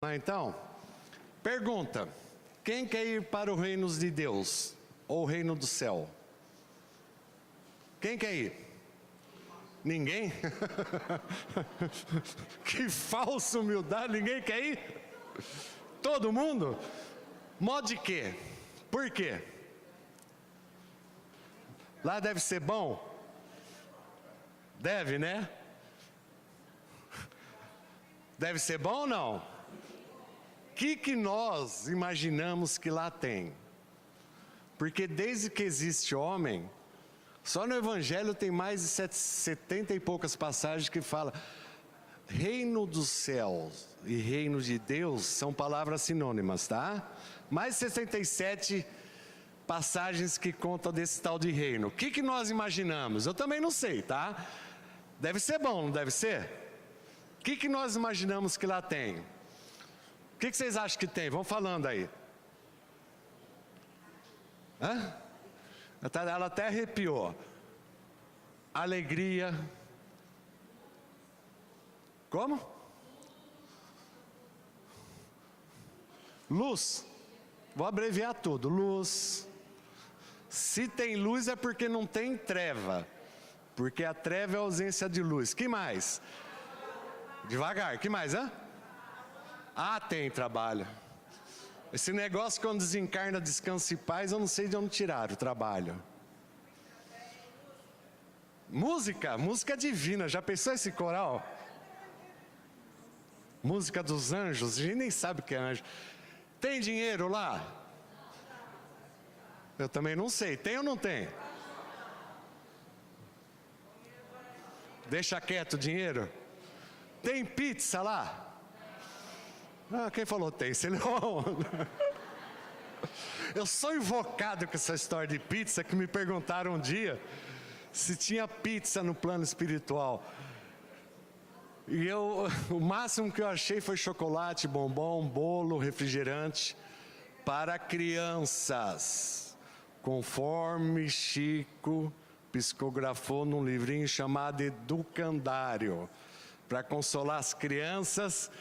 Então, pergunta: quem quer ir para o reino de Deus ou o reino do céu? Quem quer ir? Ninguém? Que falsa humildade, ninguém quer ir? Todo mundo? Modo de quê? Por quê? Lá deve ser bom? Deve, né? Deve ser bom ou não? O que nós imaginamos que lá tem? Porque desde que existe homem, só no Evangelho tem mais de 70 e poucas passagens que fala reino dos céus e reino de Deus são palavras sinônimas, tá? Mais de 67 passagens que contam desse tal de reino. O que nós imaginamos? Eu também não sei, tá? Deve ser bom, não deve ser? O que nós imaginamos que lá tem? O que vocês acham que tem? Vão falando aí. Hã? Ela até arrepiou. Alegria. Como? Luz. Vou abreviar tudo. Luz. Se tem luz é porque não tem treva. Porque a treva é a ausência de luz. Que mais? Devagar. Que mais, hã? Ah, tem trabalho. Esse negócio quando desencarna, descanso e paz, eu não sei de onde tiraram o trabalho. Música divina. Já pensou esse coral? Música dos anjos, a gente nem sabe o que é anjo. Tem dinheiro lá? Eu também não sei. Tem ou não tem? Deixa quieto o dinheiro. Tem pizza lá? Ah, quem falou tem? Eu sou invocado com essa história de pizza, que me perguntaram um dia se tinha pizza no plano espiritual. E o máximo que eu achei foi chocolate, bombom, bolo, refrigerante para crianças, conforme Chico psicografou num livrinho chamado Educandário, para consolar as crianças.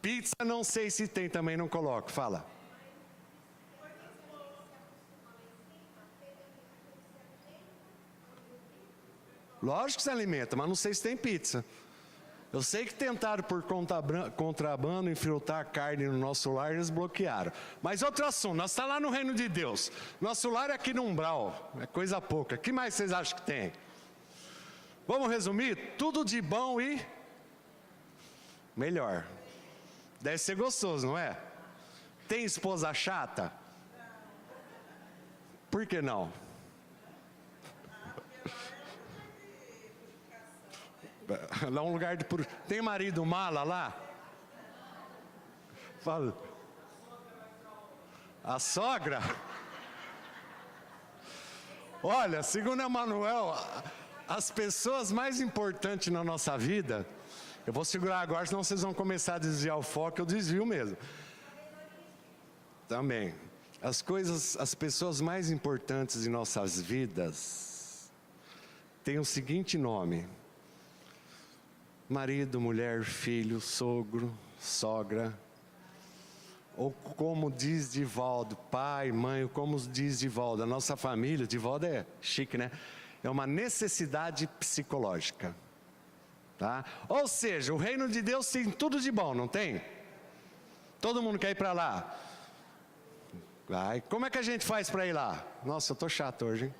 Pizza não sei se tem, também não coloco, fala. Lógico que se alimenta, mas não sei se tem pizza. Eu sei que tentaram por contrabando infiltrar carne no nosso lar e eles bloquearam. Mas outro assunto, nós estamos lá no reino de Deus. Nosso lar é aqui no umbral, é coisa pouca. O que mais vocês acham que tem? Vamos resumir? Tudo de bom e melhor. Deve ser gostoso, não é? Tem esposa chata? Por que não? Lá é um lugar de tem marido mala lá? Fala. A sogra? Olha, segundo Emmanuel, as pessoas mais importantes na nossa vida, eu vou segurar agora, senão vocês vão começar a desviar o foco, eu desvio mesmo. Também. As pessoas mais importantes em nossas vidas têm o seguinte nome: marido, mulher, filho, sogro, sogra. Ou como diz Divaldo, pai, mãe, como diz Divaldo, a nossa família, Divaldo é chique, né? É uma necessidade psicológica. Tá? Ou seja, o reino de Deus tem tudo de bom, não tem? Todo mundo quer ir para lá? Vai. Como é que a gente faz para ir lá? Nossa, eu estou chato hoje,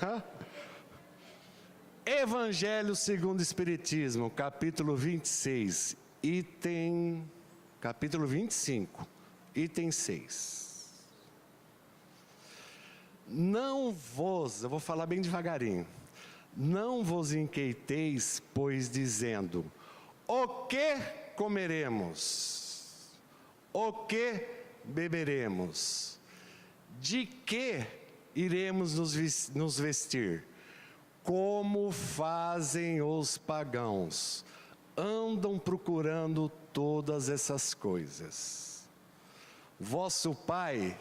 hein? Evangelho segundo o Espiritismo, capítulo 26, capítulo 25, item 6. Eu vou falar bem devagarinho. Não vos inquieteis, pois dizendo: o que comeremos? O que beberemos? De que iremos nos vestir? Como fazem os pagãos? Andam procurando todas essas coisas. Vosso Pai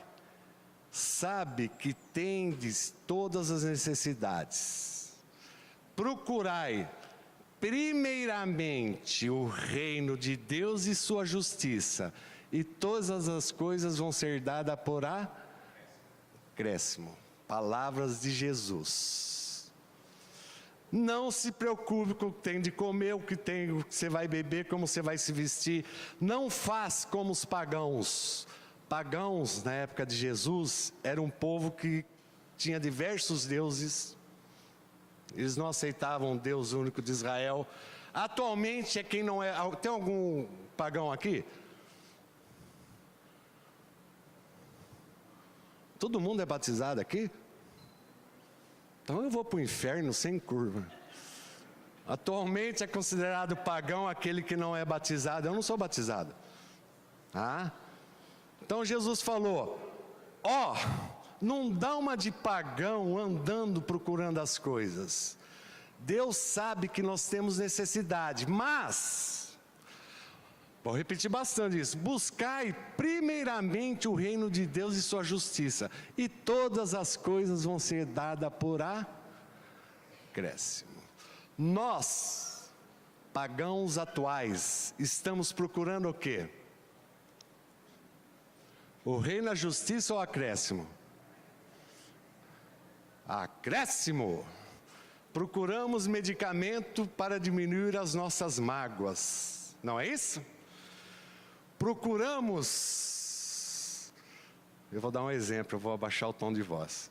sabe que tendes todas as necessidades. Procurai, primeiramente o reino de Deus e sua justiça, e todas as coisas vão ser dadas por acréscimo. Palavras de Jesus. Não se preocupe com o que tem de comer, o que você vai beber, como você vai se vestir. Não faz como os pagãos. Pagãos, na época de Jesus, era um povo que tinha diversos deuses. Eles não aceitavam o Deus único de Israel. Atualmente é quem não é... Tem algum pagão aqui? Todo mundo é batizado aqui? Então eu vou para o inferno sem curva. Atualmente é considerado pagão aquele que não é batizado. Eu não sou batizado. Então Jesus falou, não dá uma de pagão andando procurando as coisas. Deus sabe que nós temos necessidade, mas, vou repetir bastante isso, buscai primeiramente o reino de Deus e sua justiça, e todas as coisas vão ser dadas por acréscimo. Nós, pagãos atuais, estamos procurando o quê? O reino, a justiça ou acréscimo? Acréscimo. Procuramos medicamento para diminuir as nossas mágoas, não é isso? Procuramos, eu vou dar um exemplo, eu vou abaixar o tom de voz.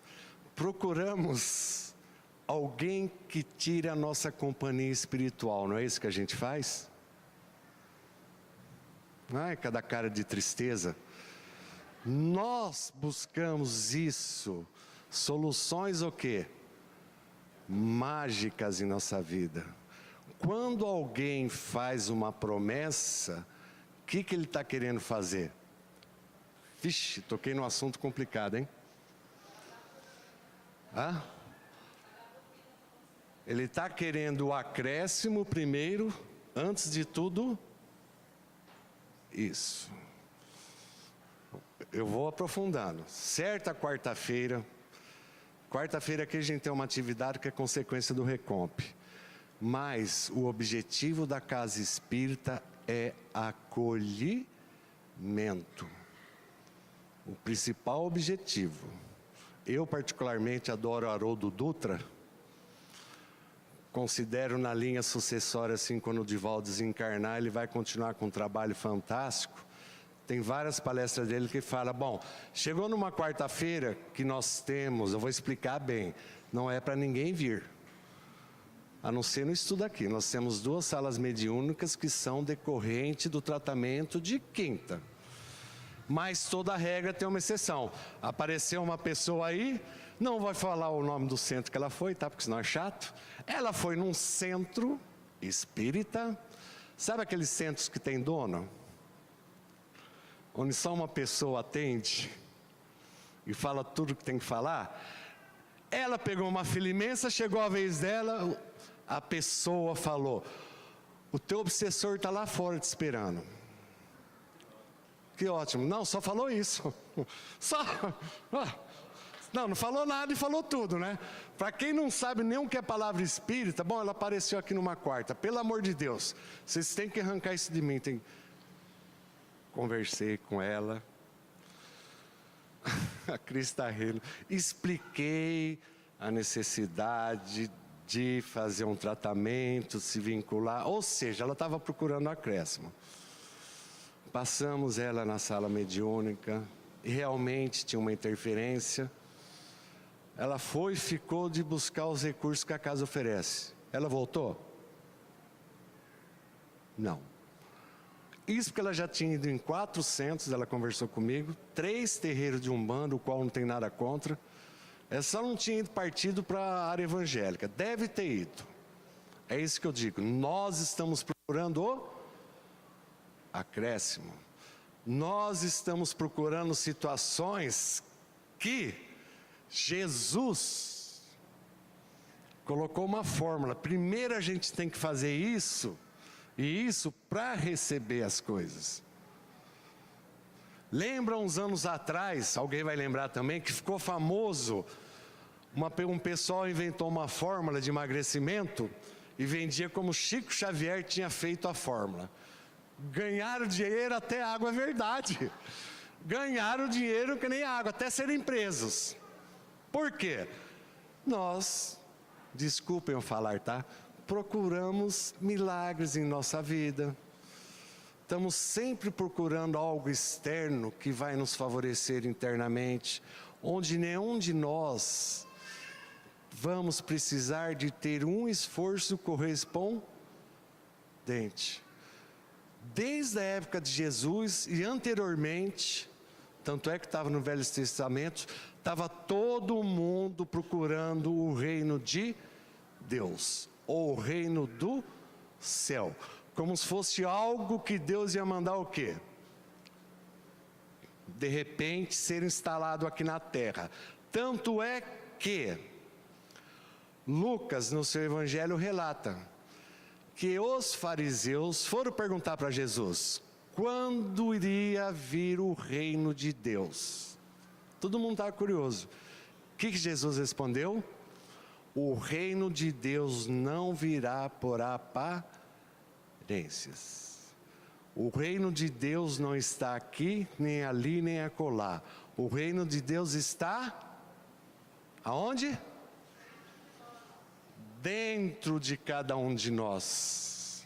Procuramos alguém que tire a nossa companhia espiritual, não é isso que a gente faz? Ai, cada cara de tristeza. Nós buscamos isso, soluções o quê? Mágicas em nossa vida. Quando alguém faz uma promessa, o que ele está querendo fazer? Vixe, toquei num assunto complicado, hein? Ele está querendo o acréscimo primeiro, antes de tudo, isso. Eu vou aprofundando. Certa quarta-feira aqui a gente tem uma atividade que é consequência do Recomp. Mas o objetivo da casa espírita é acolhimento. O principal objetivo. Eu particularmente adoro Haroldo Dutra. Considero na linha sucessória, assim, quando o Divaldo desencarnar, ele vai continuar com um trabalho fantástico. Tem várias palestras dele que fala, chegou numa quarta-feira que nós temos, eu vou explicar bem, não é para ninguém vir. A não ser no estudo aqui, nós temos 2 salas mediúnicas que são decorrentes do tratamento de quinta. Mas toda regra tem uma exceção. Apareceu uma pessoa aí, não vai falar o nome do centro que ela foi, tá? Porque senão é chato. Ela foi num centro espírita, sabe aqueles centros que tem dono? Onde só uma pessoa atende e fala tudo o que tem que falar. Ela pegou uma fila imensa, chegou a vez dela, a pessoa falou, o teu obsessor está lá fora te esperando. Que ótimo. Não, só falou isso. Não falou nada e falou tudo, né? Para quem não sabe nem o que é palavra espírita, ela apareceu aqui numa quarta. Pelo amor de Deus, vocês têm que arrancar isso de mim. Conversei com ela. A Cris está rindo. Expliquei a necessidade de fazer um tratamento, se vincular. Ou seja, ela estava procurando acréscimo. Passamos ela na sala mediúnica e realmente tinha uma interferência. Ela foi e ficou de buscar os recursos que a casa oferece. Ela voltou? Não. Isso porque ela já tinha ido em 4 centros, ela conversou comigo, 3 terreiros de Umbanda, o qual não tem nada contra. Ela só não tinha ido partido para a área evangélica. Deve ter ido. É isso que eu digo. Nós estamos procurando o acréscimo. Nós estamos procurando situações que Jesus colocou uma fórmula. Primeiro a gente tem que fazer isso e isso para receber as coisas. Lembra uns anos atrás, alguém vai lembrar também, que ficou famoso, um pessoal inventou uma fórmula de emagrecimento e vendia como Chico Xavier tinha feito a fórmula. Ganharam dinheiro até água, é verdade. Ganharam dinheiro que nem água, até serem presos. Por quê? Nós, desculpem eu falar, tá? Procuramos milagres em nossa vida. Estamos sempre procurando algo externo que vai nos favorecer internamente, onde nenhum de nós vamos precisar de ter um esforço correspondente. Desde a época de Jesus e anteriormente, tanto é que estava no Velho Testamento, estava todo mundo procurando o reino de Deus, ou o reino do céu, como se fosse algo que Deus ia mandar o quê? De repente ser instalado aqui na terra. Tanto é que Lucas, no seu evangelho, relata que os fariseus foram perguntar para Jesus, quando iria vir o reino de Deus? Todo mundo estava curioso. O que Jesus respondeu? O reino de Deus não virá por aparências. O reino de Deus não está aqui, nem ali, nem acolá. O reino de Deus está aonde? Dentro de cada um de nós.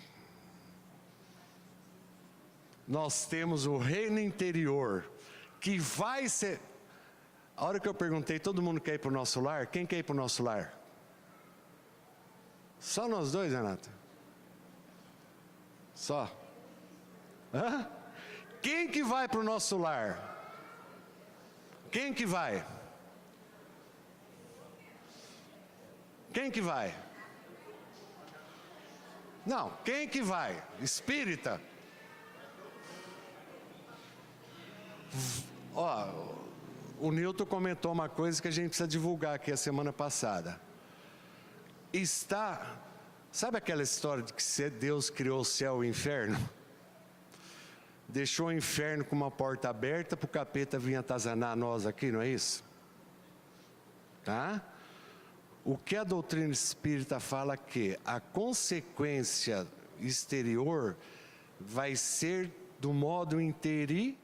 Nós temos o reino interior, que vai ser... A hora que eu perguntei, todo mundo quer ir para o nosso lar? Quem quer ir para o nosso lar? Só nós dois, Renata? Só? Hã? Quem que vai para o nosso lar? Quem que vai? Quem que vai? Não, quem que vai? Espírita? Ó, o Newton comentou uma coisa que a gente precisa divulgar aqui a semana passada. Sabe aquela história de que Deus criou o céu e o inferno? Deixou o inferno com uma porta aberta para o capeta vir atazanar nós aqui, não é isso? Tá? O que a doutrina espírita fala que a consequência exterior vai ser do modo interior.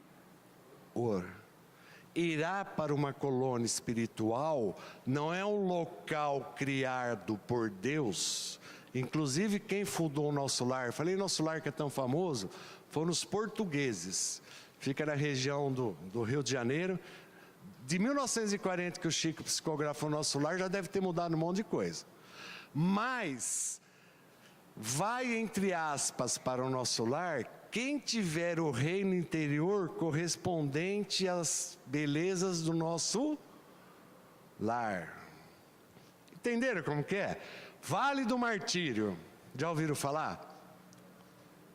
Irá para uma colônia espiritual, não é um local criado por Deus. Inclusive quem fundou o nosso lar, falei nosso lar que é tão famoso, foram os portugueses. Fica na região do Rio de Janeiro. De 1940 que o Chico psicografou o nosso lar, já deve ter mudado um monte de coisa. Mas vai, entre aspas, para o nosso lar quem tiver o reino interior correspondente às belezas do nosso lar. Entenderam como que é? Vale do Martírio, já ouviram falar?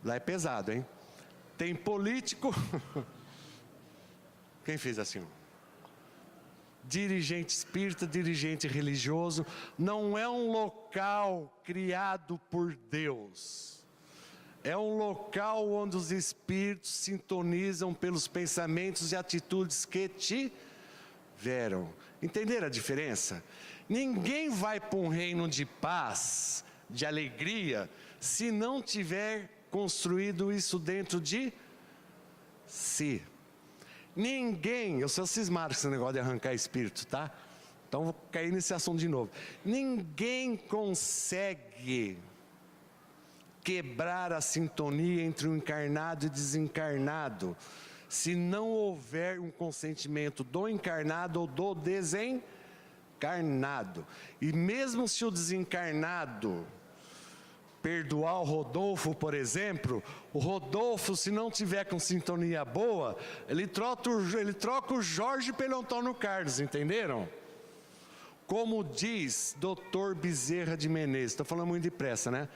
Lá é pesado, hein? Tem político... Quem fez assim? Dirigente espírita, dirigente religioso. Não é um local criado por Deus. É um local onde os espíritos sintonizam pelos pensamentos e atitudes que tiveram. Entenderam a diferença? Ninguém vai para um reino de paz, de alegria, se não tiver construído isso dentro de si. Ninguém, eu sou cismado com esse negócio de arrancar espírito, tá? Então vou cair nesse assunto de novo. Ninguém consegue quebrar a sintonia entre o encarnado e desencarnado, se não houver um consentimento do encarnado ou do desencarnado. E mesmo se o desencarnado perdoar o Rodolfo, por exemplo, o Rodolfo, se não tiver com sintonia boa, ele troca o Jorge pelo Antônio Carlos, entenderam? Como diz Dr. Bezerra de Menezes, estou falando muito depressa, né?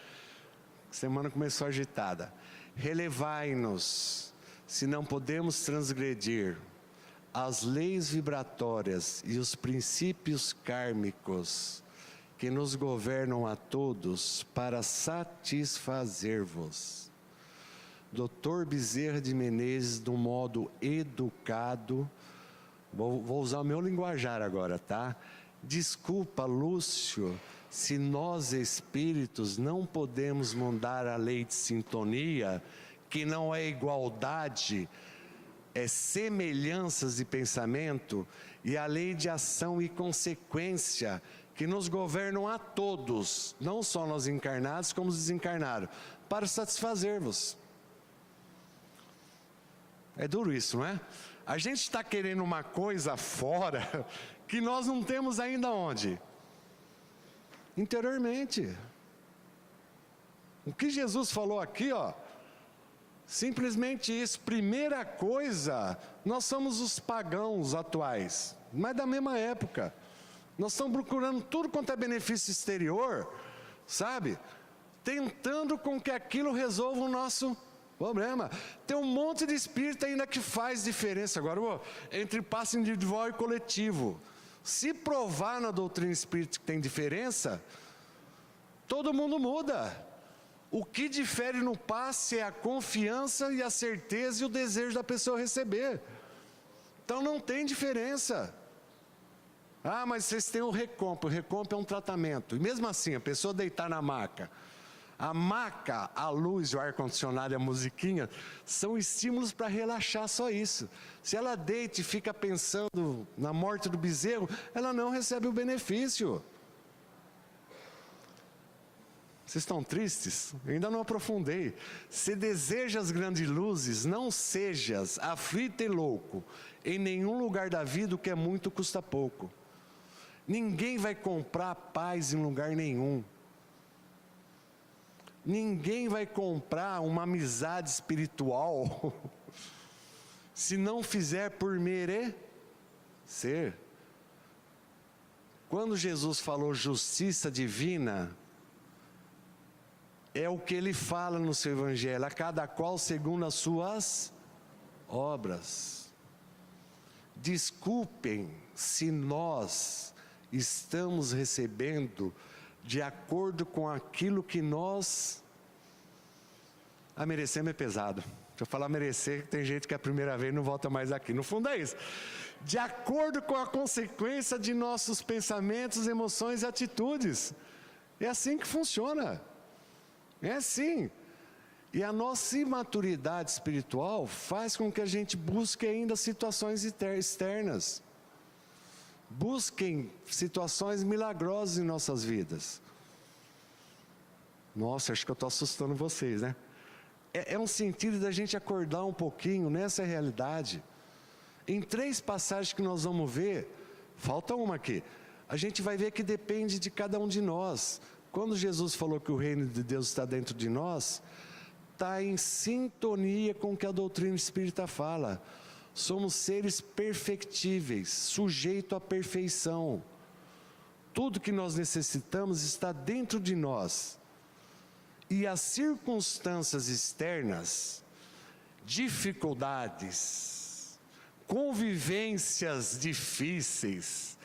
A semana começou agitada. Relevai-nos, se não podemos transgredir as leis vibratórias e os princípios kármicos que nos governam a todos para satisfazer-vos. Dr. Bezerra de Menezes, de um modo educado, vou usar o meu linguajar agora, tá? Desculpa, Lúcio, se nós espíritos não podemos mudar a lei de sintonia, que não é igualdade, é semelhanças de pensamento, e a lei de ação e consequência, que nos governam a todos, não só nós encarnados como os desencarnados, para satisfazer-vos. É duro isso, não é? A gente está querendo uma coisa fora, que nós não temos ainda onde? Interiormente. O que Jesus falou aqui, ó, simplesmente isso. Primeira coisa, nós somos os pagãos atuais, mas da mesma época. Nós estamos procurando tudo quanto é benefício exterior, sabe? Tentando com que aquilo resolva o nosso problema. Tem um monte de espírito ainda que faz diferença. Agora, entre passo individual e coletivo. Se provar na doutrina espírita que tem diferença, todo mundo muda. O que difere no passe é a confiança e a certeza e o desejo da pessoa receber. Então não tem diferença. Ah, mas vocês têm o recompo é um tratamento. E mesmo assim, a pessoa deitar na maca, a maca, a luz, o ar-condicionado e a musiquinha são estímulos para relaxar, só isso. Se ela deita e fica pensando na morte do bezerro, ela não recebe o benefício. Vocês estão tristes? Eu ainda não aprofundei. Se desejas as grandes luzes, não sejas aflito e louco. Em nenhum lugar da vida o que é muito custa pouco. Ninguém vai comprar paz em lugar nenhum. Ninguém vai comprar uma amizade espiritual se não fizer por merecer. Quando Jesus falou justiça divina, é o que ele fala no seu evangelho, a cada qual segundo as suas obras. Desculpem se nós estamos recebendo de acordo com aquilo que nós... A merecemos é pesado. Se eu falar merecer, tem gente que é a primeira vez não volta mais aqui. No fundo é isso. De acordo com a consequência de nossos pensamentos, emoções e atitudes. É assim que funciona. É assim. E a nossa imaturidade espiritual faz com que a gente busque ainda situações externas. Busquem situações milagrosas em nossas vidas. Nossa, acho que eu estou assustando vocês, né? É um sentido da gente acordar um pouquinho nessa realidade. Em 3 passagens que nós vamos ver, falta uma aqui. A gente vai ver que depende de cada um de nós. Quando Jesus falou que o reino de Deus está dentro de nós, está em sintonia com o que a doutrina espírita fala. Somos seres perfectíveis, sujeitos à perfeição. Tudo que nós necessitamos está dentro de nós. E as circunstâncias externas, dificuldades, convivências difíceis,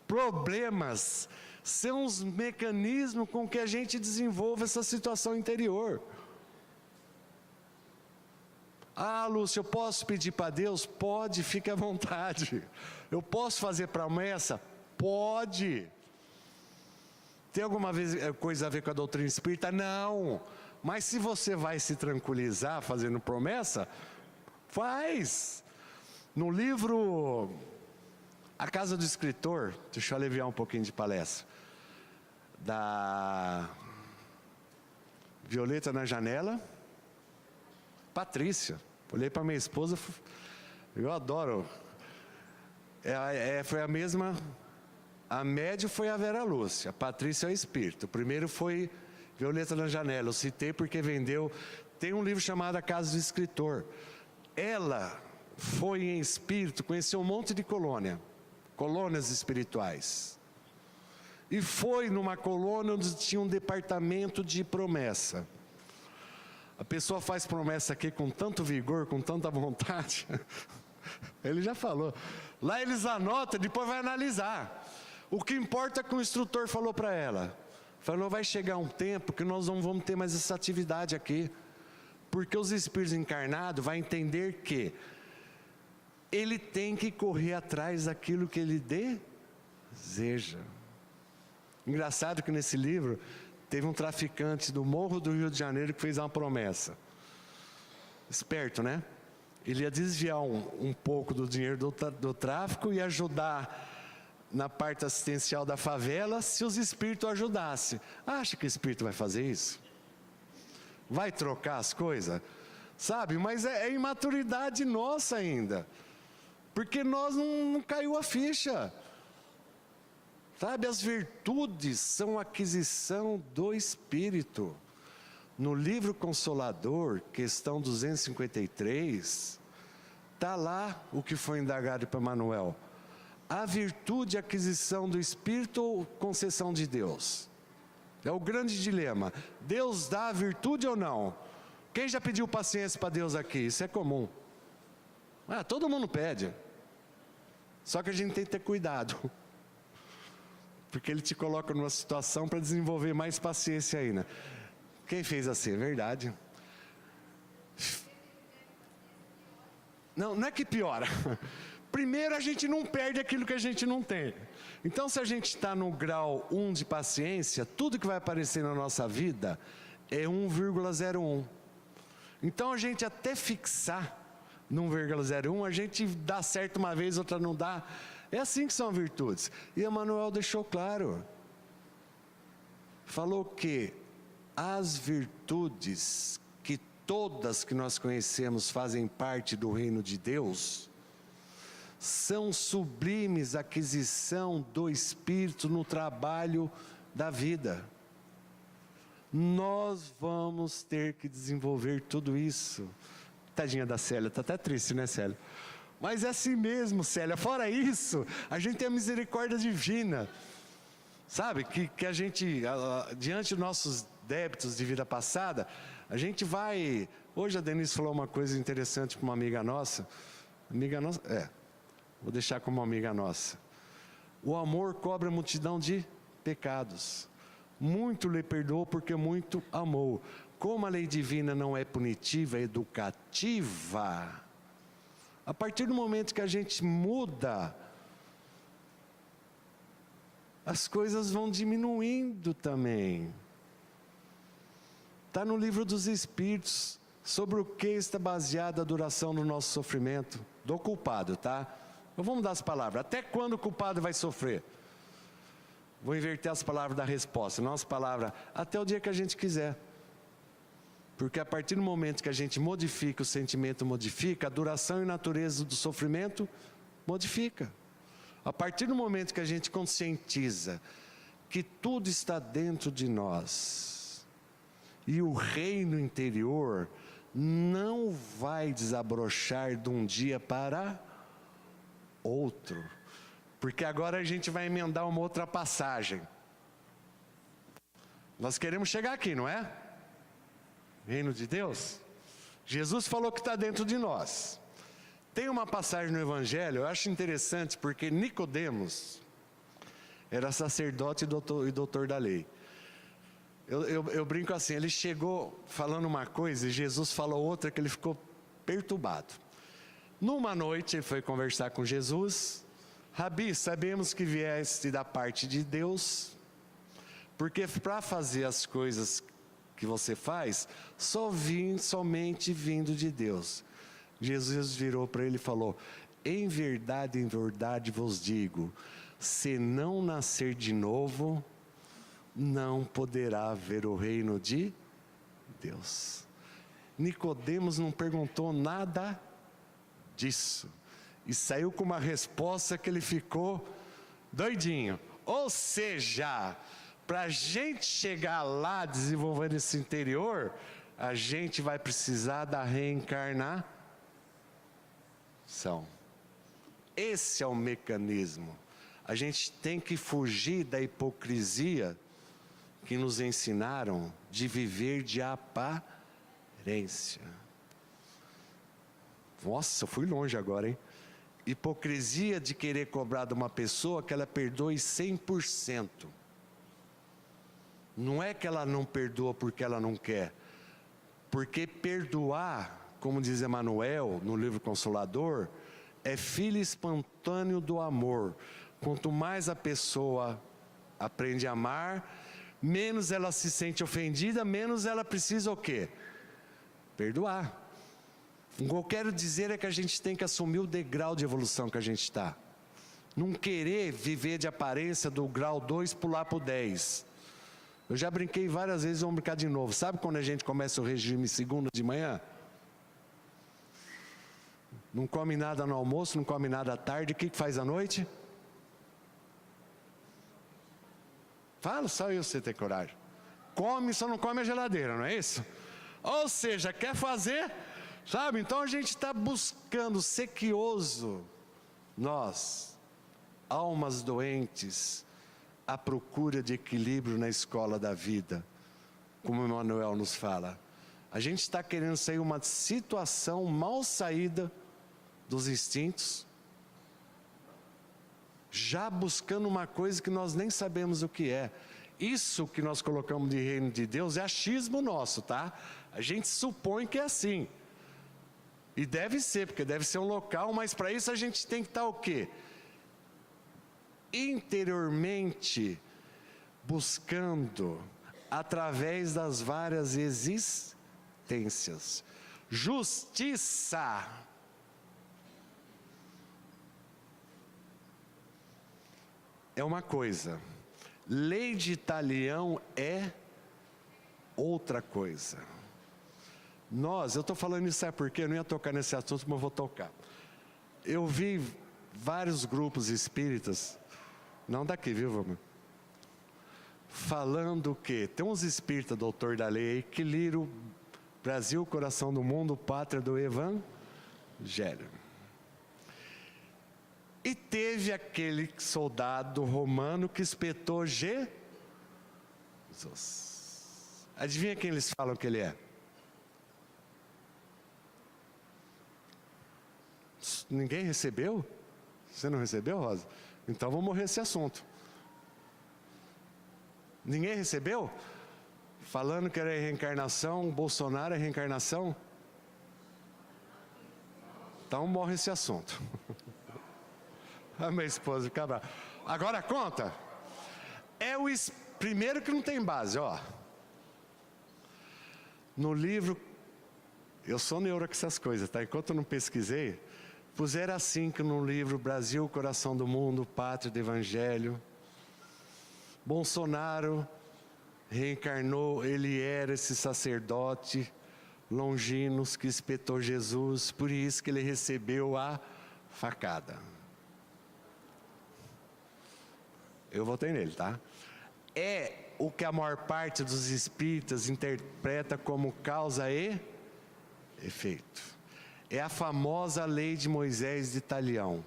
problemas, são os mecanismos com que a gente desenvolve essa situação interior. Ah, Lúcio, eu posso pedir para Deus? Pode, fique à vontade. Eu posso fazer promessa? Pode. Tem alguma coisa a ver com a doutrina espírita? Não. Mas se você vai se tranquilizar fazendo promessa, faz. No livro A Casa do Escritor, deixa eu aliviar um pouquinho de palestra, da Violeta na Janela, Patrícia. Olhei para minha esposa, eu adoro. Foi a mesma, a médium foi a Vera Lúcia, a Patrícia é o espírito. O primeiro foi Violeta na Janela, eu citei porque vendeu. Tem um livro chamado A Casa do Escritor. Ela foi em espírito, conheceu um monte de colônias espirituais. E foi numa colônia onde tinha um departamento de promessa. A pessoa faz promessa aqui com tanto vigor, com tanta vontade. Ele já falou. Lá eles anotam, depois vai analisar. O que importa é que o instrutor falou para ela. Falou, vai chegar um tempo que nós não vamos ter mais essa atividade aqui. Porque os espíritos encarnados vão entender que ele tem que correr atrás daquilo que ele deseja. Engraçado que nesse livro teve um traficante do Morro do Rio de Janeiro que fez uma promessa. Esperto, né? Ele ia desviar um pouco do dinheiro do tráfico e ajudar na parte assistencial da favela se os espíritos ajudassem. Acha que o espírito vai fazer isso? Vai trocar as coisas? Sabe? Mas é imaturidade nossa ainda. Porque nós não caiu a ficha. Sabe? As virtudes são aquisição do espírito. No livro Consolador, questão 253, está lá o que foi indagado para Manuel. A virtude é aquisição do Espírito ou concessão de Deus? É o grande dilema. Deus dá a virtude ou não? Quem já pediu paciência para Deus aqui? Isso é comum. Todo mundo pede. Só que a gente tem que ter cuidado. Porque Ele te coloca numa situação para desenvolver mais paciência ainda. Quem fez assim? É verdade. Não é que piora. Primeiro, a gente não perde aquilo que a gente não tem. Então, se a gente está no grau 1 de paciência, tudo que vai aparecer na nossa vida é 1,01. Então, a gente até fixar no 1,01, a gente dá certo uma vez, outra não dá. É assim que são virtudes. E Emmanuel deixou claro. Falou que as virtudes, que todas que nós conhecemos fazem parte do reino de Deus, são sublimes aquisição do Espírito no trabalho da vida. Nós vamos ter que desenvolver tudo isso. Tadinha da Célia, está até triste, né, Célia? Mas é assim mesmo, Célia. Fora isso, a gente tem a misericórdia divina. Sabe, que a gente, diante dos nossos débitos de vida passada, a gente vai... Hoje a Denise falou uma coisa interessante para uma amiga nossa. Vou deixar como uma amiga nossa. O amor cobre a multidão de pecados. Muito lhe perdoou porque muito amou. Como a lei divina não é punitiva, é educativa, a partir do momento que a gente muda, as coisas vão diminuindo também. Está no livro dos Espíritos, sobre o que está baseada a duração do nosso sofrimento, do culpado, tá? Então vamos dar as palavras, até quando o culpado vai sofrer? Vou inverter as palavras da resposta, não as palavras, até o dia que a gente quiser. Porque a partir do momento que a gente modifica, o sentimento modifica, a duração e natureza do sofrimento modifica. A partir do momento que a gente conscientiza que tudo está dentro de nós, e o reino interior não vai desabrochar de um dia para outro. Porque agora a gente vai emendar uma outra passagem. Nós queremos chegar aqui, não é? Reino de Deus. Jesus falou que está dentro de nós. Tem uma passagem no Evangelho, eu acho interessante, porque Nicodemos era sacerdote e doutor da lei. Eu brinco assim, ele chegou falando uma coisa e Jesus falou outra que ele ficou perturbado. Numa noite ele foi conversar com Jesus. Rabi, sabemos que vieste da parte de Deus, porque para fazer as coisas que você faz, somente vindo de Deus. Jesus virou para ele e falou: em verdade vos digo, se não nascer de novo, não poderá ver o reino de Deus. Nicodemos não perguntou nada disso, e saiu com uma resposta que ele ficou doidinho. Ou seja, para a gente chegar lá desenvolvendo esse interior, a gente vai precisar da reencarnação. Esse é o mecanismo. A gente tem que fugir da hipocrisia que nos ensinaram de viver de aparência. Nossa, eu fui longe agora, hein? Hipocrisia de querer cobrar de uma pessoa que ela perdoe 100%. Não é que ela não perdoa porque ela não quer. Porque perdoar, como diz Emmanuel no livro Consolador, é filho espontâneo do amor. Quanto mais a pessoa aprende a amar, menos ela se sente ofendida, menos ela precisa o quê? Perdoar. O que eu quero dizer é que a gente tem que assumir o degrau de evolução que a gente está. Não querer viver de aparência do grau 2 pular para o 10. Eu já brinquei várias vezes, vamos brincar de novo. Sabe quando a gente começa o regime segunda de manhã? Não come nada no almoço, não come nada à tarde, o que faz à noite? Fala, só eu você ter coragem. Come, só não come a geladeira, não é isso? Ou seja, quer fazer, sabe? Então a gente está buscando sequioso, nós, almas doentes, à procura de equilíbrio na escola da vida, como Emmanuel nos fala. A gente está querendo sair uma situação mal saída dos instintos, já buscando uma coisa que nós nem sabemos o que é. Isso que nós colocamos de reino de Deus é achismo nosso, tá? A gente supõe que é assim. E deve ser, porque deve ser um local, mas para isso a gente tem que estar o quê? Interiormente, buscando, através das várias existências. Justiça. É uma coisa, lei de talião é outra coisa. Eu estou falando isso, sabe por quê? Eu não ia tocar nesse assunto, mas eu vou tocar. Eu vi vários grupos espíritas, não daqui, viu, Vamos? Falando que tem uns espíritas, doutor da lei, aí, que liram Brasil, coração do mundo, pátria do Evangelho. E teve aquele soldado romano que espetou Jesus. Adivinha quem eles falam que ele é? Ninguém recebeu? Você não recebeu, Rosa? Então vamos morrer esse assunto. Ninguém recebeu? Falando que era reencarnação, Bolsonaro é reencarnação? Então morre esse assunto. A minha esposa fica brava. Agora conta. Primeiro que não tem base, ó. No livro, eu sou neuro com essas coisas, tá? Enquanto eu não pesquisei, puseram assim que no livro Brasil, coração do mundo, pátria do Evangelho, Bolsonaro reencarnou, ele era esse sacerdote Longinos que espetou Jesus, por isso que ele recebeu a facada. Eu votei nele, tá? É o que a maior parte dos espíritas interpreta como causa e efeito. É a famosa lei de Moisés de Talião.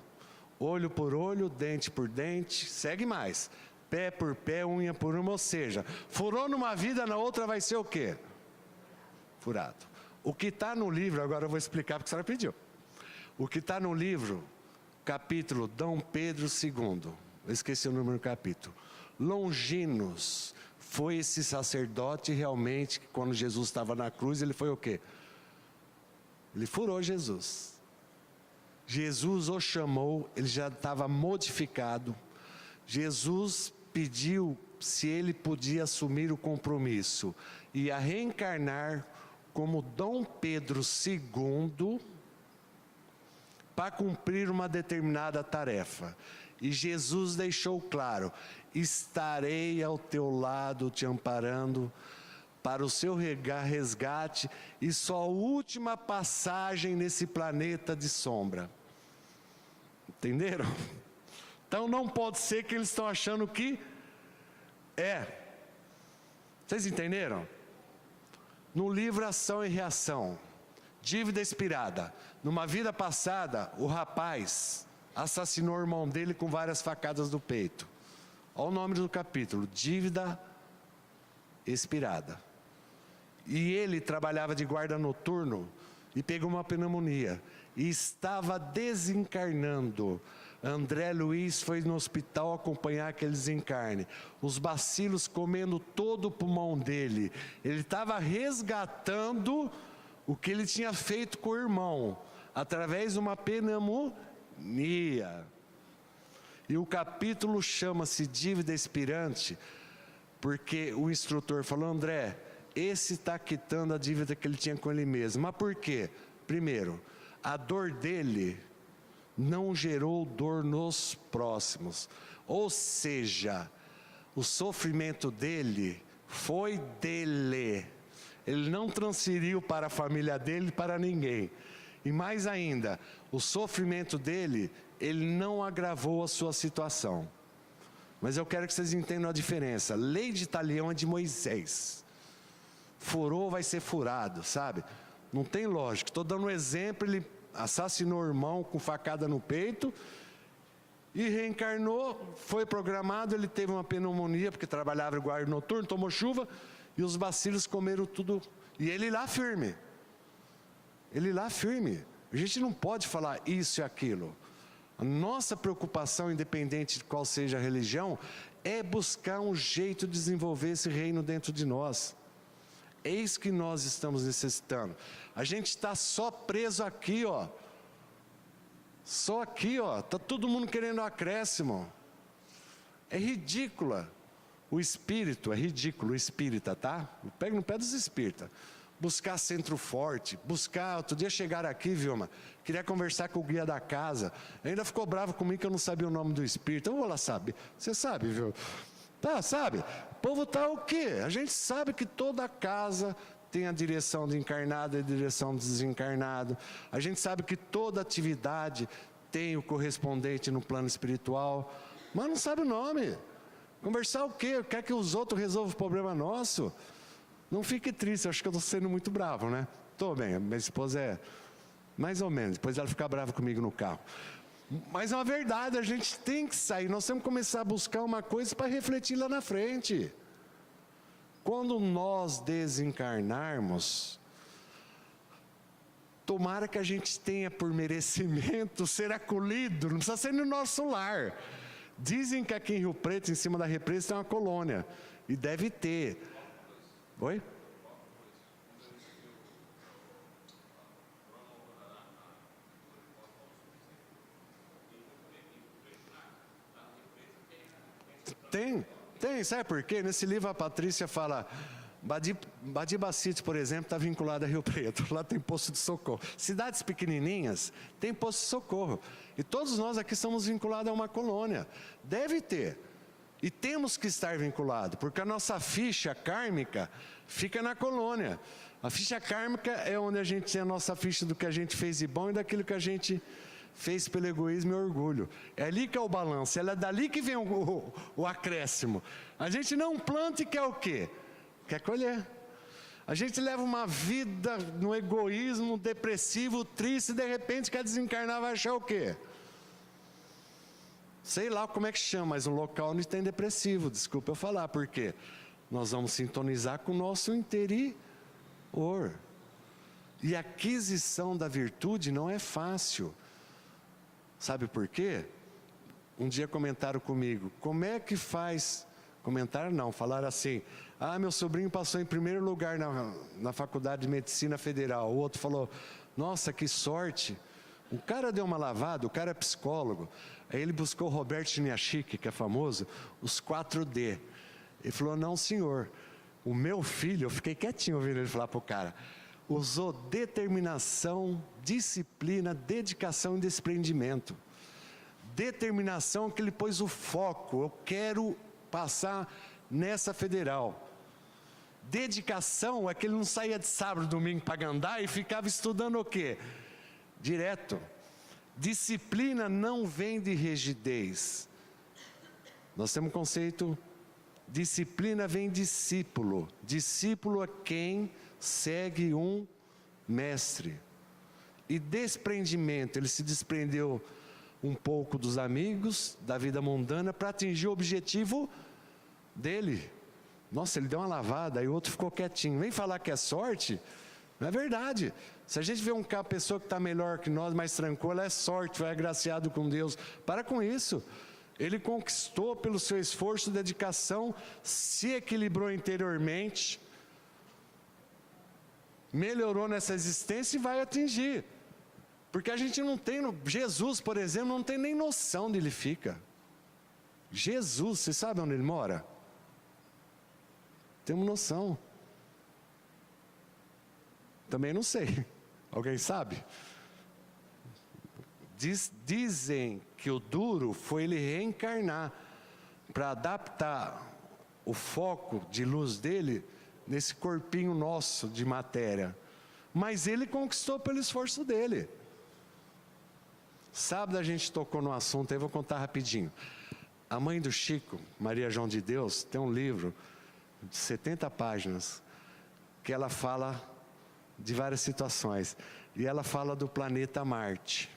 Olho por olho, dente por dente, segue mais. Pé por pé, unha por uma, ou seja, furou numa vida, na outra vai ser o quê? Furado. O que está no livro, agora eu vou explicar porque a senhora pediu. O que está no livro, capítulo Dom Pedro II, eu esqueci o número do capítulo. Longinos foi esse sacerdote realmente, que quando Jesus estava na cruz, ele foi o quê? Ele furou Jesus. Jesus o chamou, ele já estava modificado. Jesus pediu se ele podia assumir o compromisso e a reencarnar como Dom Pedro II para cumprir uma determinada tarefa. E Jesus deixou claro: estarei ao teu lado te amparando para o seu resgate e sua última passagem nesse planeta de sombra. Entenderam? Então não pode ser que eles estão achando que é. Vocês entenderam? No livro Ação e Reação, dívida expirada. Numa vida passada, o rapaz assassinou o irmão dele com várias facadas no peito. Olha o nome do capítulo: dívida expirada. E ele trabalhava de guarda noturno e pegou uma pneumonia e estava desencarnando. André Luiz foi no hospital acompanhar aquele desencarne, os bacilos comendo todo o pulmão dele. Ele estava resgatando o que ele tinha feito com o irmão, através de uma pneumonia. E o capítulo chama-se Dívida Expirante, porque o instrutor falou: André, esse está quitando a dívida que ele tinha com ele mesmo. Mas por quê? Primeiro, a dor dele não gerou dor nos próximos. Ou seja, o sofrimento dele foi dele. Ele não transferiu para a família dele, para ninguém. E mais ainda, o sofrimento dele, ele não agravou a sua situação. Mas eu quero que vocês entendam a diferença. Lei de Talião é de Moisés. Furou, vai ser furado, sabe? Não tem lógica. Estou dando um exemplo, ele assassinou o irmão com facada no peito e reencarnou, foi programado, ele teve uma pneumonia, porque trabalhava em guarda noturno, tomou chuva, e os bacilos comeram tudo. E ele lá firme. Ele lá firme. A gente não pode falar isso e aquilo. A nossa preocupação, independente de qual seja a religião, é buscar um jeito de desenvolver esse reino dentro de nós. É isso que nós estamos necessitando. A gente está só preso aqui, ó. Só aqui, ó. Está todo mundo querendo um acréscimo. É ridícula. O espírito, é ridículo, o espírita, tá? Pega no pé dos espíritas. Buscar centro forte, buscar... Outro dia chegaram aqui, Vilma, queria conversar com o guia da casa, ainda ficou bravo comigo que eu não sabia o nome do espírito. Eu vou lá saber. Você sabe, viu? Tá, sabe? O povo tá o quê? A gente sabe que toda casa tem a direção do encarnado e a direção do desencarnado. A gente sabe que toda atividade tem o correspondente no plano espiritual, mas não sabe o nome. Conversar o quê? Quer que os outros resolvam o problema nosso? Não fique triste, eu acho que eu estou sendo muito bravo, né? Estou bem, minha esposa é mais ou menos, depois ela fica brava comigo no carro. Mas é uma verdade, a gente tem que sair, nós temos que começar a buscar uma coisa para refletir lá na frente. Quando nós desencarnarmos, tomara que a gente tenha por merecimento ser acolhido, não precisa ser no nosso lar. Dizem que aqui em Rio Preto, em cima da represa, tem uma colônia, e deve ter. Oi? Tem, sabe por quê? Nesse livro a Patrícia fala, Badibacite, por exemplo, está vinculada a Rio Preto, lá tem posto de socorro. Cidades pequenininhas tem posto de socorro, e todos nós aqui somos vinculados a uma colônia, deve ter, e temos que estar vinculados, porque a nossa ficha kármica fica na colônia. A ficha kármica é onde a gente tem a nossa ficha do que a gente fez de bom e daquilo que a gente fez pelo egoísmo e orgulho. É ali que é o balanço, é dali que vem o acréscimo. A gente não planta e quer o quê? Quer colher. A gente leva uma vida no egoísmo, depressivo, triste, e de repente quer desencarnar, vai achar o quê? Sei lá como é que chama, mas um local onde tem depressivo, desculpa eu falar, por quê? Nós vamos sintonizar com o nosso interior. E a aquisição da virtude não é fácil. Sabe por quê? Um dia comentaram comigo, como é que faz... Comentaram não, falaram assim, meu sobrinho passou em primeiro lugar na Faculdade de Medicina Federal. O outro falou, nossa, que sorte. O cara deu uma lavada, o cara é psicólogo. Aí ele buscou o Roberto Chiniachik, que é famoso, os 4D. Ele falou, não senhor, o meu filho, eu fiquei quietinho ouvindo ele falar para o cara, usou determinação, disciplina, dedicação e desprendimento. Determinação que ele pôs o foco, eu quero passar nessa federal. Dedicação é que ele não saía de sábado, domingo para Gandá e ficava estudando o quê? Direto. Disciplina não vem de rigidez. Nós temos um conceito, disciplina vem discípulo. Discípulo é quem segue um mestre. E desprendimento, ele se desprendeu um pouco dos amigos, da vida mundana, para atingir o objetivo dele. Nossa, ele deu uma lavada, aí o outro ficou quietinho. Vem falar que é sorte, não é verdade. Se a gente vê uma pessoa que está melhor que nós, mais tranquila, é sorte, foi agraciado com Deus. Para com isso. Ele conquistou pelo seu esforço, dedicação, se equilibrou interiormente, melhorou nessa existência e vai atingir. Porque a gente não tem, Jesus, por exemplo, não tem nem noção de onde ele fica. Jesus, você sabe onde ele mora? Temos noção. Também não sei. Alguém sabe? Dizem que o duro foi ele reencarnar para adaptar o foco de luz dele nesse corpinho nosso de matéria. Mas ele conquistou pelo esforço dele. Sábado a gente tocou no assunto, aí eu vou contar rapidinho. A mãe do Chico, Maria João de Deus, tem um livro de 70 páginas, que ela fala de várias situações. E ela fala do planeta Marte.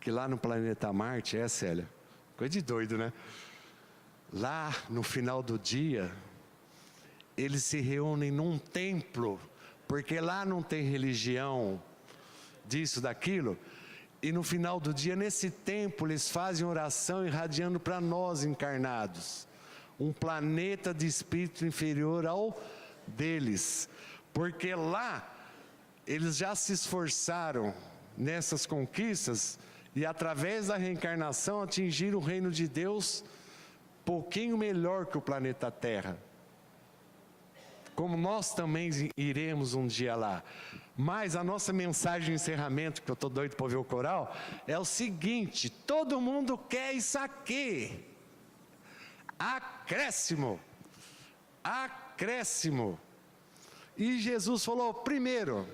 Que lá no planeta Marte, Célia? Coisa de doido, né? Lá, no final do dia, eles se reúnem num templo, porque lá não tem religião disso, daquilo. E no final do dia, nesse templo, eles fazem oração irradiando para nós encarnados. Um planeta de espírito inferior ao deles. Porque lá, eles já se esforçaram nessas conquistas e através da reencarnação atingiram o reino de Deus pouquinho melhor que o planeta Terra. Como nós também iremos um dia lá. Mas a nossa mensagem de encerramento, que eu estou doido para ver o coral, é o seguinte: todo mundo quer isso aqui. Acréscimo. Acréscimo. E Jesus falou: primeiro,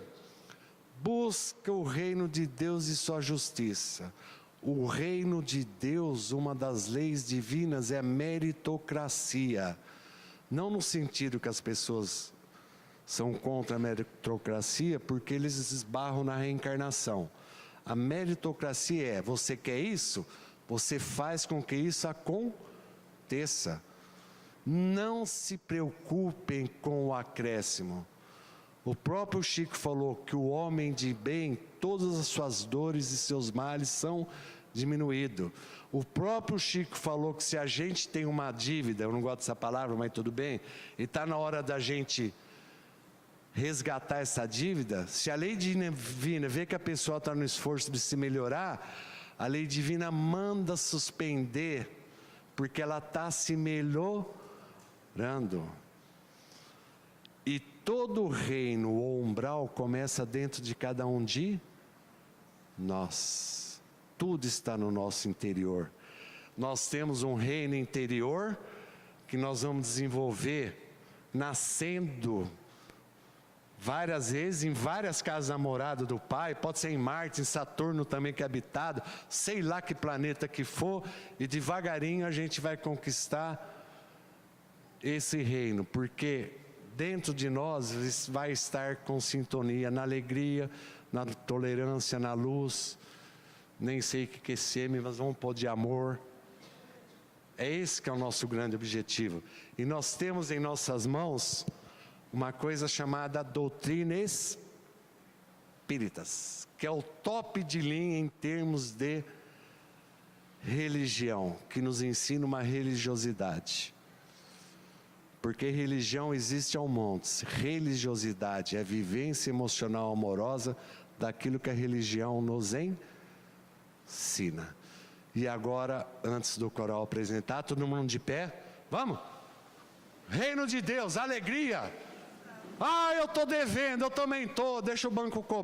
busca o reino de Deus e sua justiça. O reino de Deus, uma das leis divinas é a meritocracia. Não no sentido que as pessoas são contra a meritocracia, porque eles esbarram na reencarnação. A meritocracia é: você quer isso? Você faz com que isso aconteça. Não se preocupem com o acréscimo. O próprio Chico falou que o homem de bem, todas as suas dores e seus males são diminuídos. O próprio Chico falou que se a gente tem uma dívida, eu não gosto dessa palavra, mas tudo bem, e está na hora da gente resgatar essa dívida, se a lei divina vê que a pessoa está no esforço de se melhorar, a lei divina manda suspender, porque ela está se melhorando. E todo reino ou umbral começa dentro de cada um de nós. Tudo está no nosso interior. Nós temos um reino interior que nós vamos desenvolver nascendo várias vezes em várias casas namoradas do Pai. Pode ser em Marte, em Saturno também, que é habitado, sei lá que planeta que for, e devagarinho a gente vai conquistar esse reino, porque dentro de nós vai estar com sintonia na alegria, na tolerância, na luz. Nem sei o que é semi, mas vamos pôr de amor. É esse que é o nosso grande objetivo. E nós temos em nossas mãos uma coisa chamada doutrina espíritas, que é o top de linha em termos de religião, que nos ensina uma religiosidade. Porque religião existe ao montes. Religiosidade é a vivência emocional amorosa daquilo que a religião nos ensina. E agora, antes do coral apresentar, todo mundo de pé, vamos? Reino de Deus, alegria. Ah, eu estou devendo, eu também estou, deixa o banco cobrar.